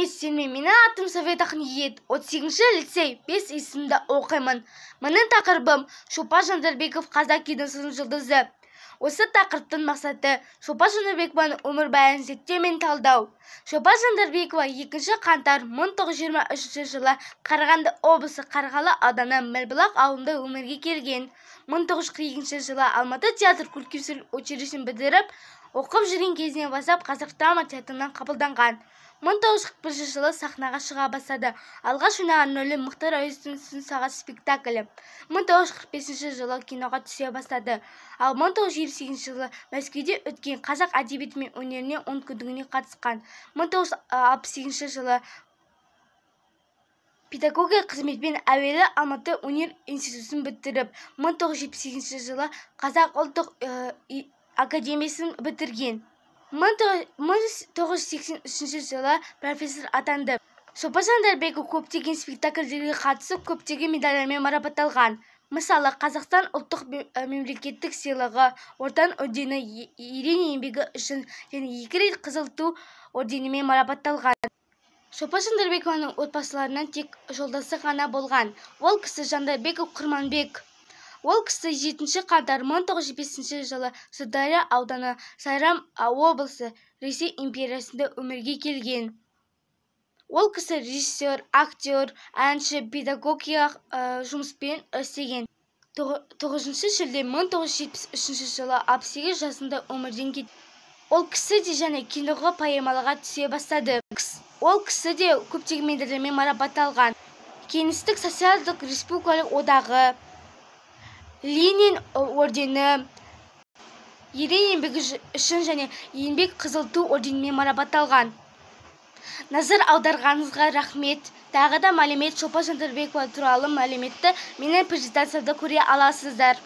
Сәлеметсіздер, менің атым Совет Ахниет, 38-ші лицей 5 есімді оқимын. Менің тақырыбым Шолпан Жандарбеков қазақ киносының жылдызы. Осы тақырыптың мақсаты Шолпан Жандарбекованың өмірбаянын зерттеу мен талдау. Шолпан Жандарбекова 2 қаңтар 1923 жылы Қарағанды облысы Қарғалы ауданы Мәрбұлақ ауылында өмірге келген. 1942 жылы Алматы театр көркемсурет училищесін бітіріп, оқып жүрген кезінен бастап қазақ драма театрынан қабылданған. 1941 жылы сахнаға шыға бастады. Алғаш ойнаған рөлі Мұхтар Әуезовтің Түн сағат спектаклі. 1945 жылы киноға түсе бастады. Ал 1928 жылы Мәскеуде өткен қазақ әдебиеті мен өнеріне 10 күндігіне қатысқан. 1968 жылы педагогия қызметпен әуелі Алматы өнер институтын бітіріп, 1978 жылы Қазақ ұлттық академиясын бітірген. 1983 жылы профессор атанды. Шолпан Жандарбекова көптеген спектакльдерге қатысып, көптеген медальдармен марапатталған. Мысалы, Қазақстан ұлттық мемлекеттік сыйлығы, Отан ордені, ерен еңбегі үшін және 2 рет Қызыл ту орденімен марапатталған. Шолпан Жандарбекованың отбасыларынан тек жолдасы ғана болған. Ол кісі Жандарбеков Құрманбек. Ол кісі 7 қаңтар 1905 жылы Сырдария ауданы Сайрам облысы Ресей империясында өмірге келген. Ол кісі режиссер, актер, әнші, педагогия жұмыспен істеген. 9 шілде 1973 жылы 68 жасында өмірден кетті. Ол кісі де және киноға, поэмаларға түсе бастады. Ол кісі де көптеген медальдармен марапатталған. Кеңестік социалдық республикалық одағы, Ленин ордені, ерен еңбегі үшін және еңбек Қызыл ту орденімен марапатталған. Назар аударғаныңызға рахмет. Тағы да мәлімет Шолпан Жандарбекова туралы мәліметті менің презентациямда көре аласыздар.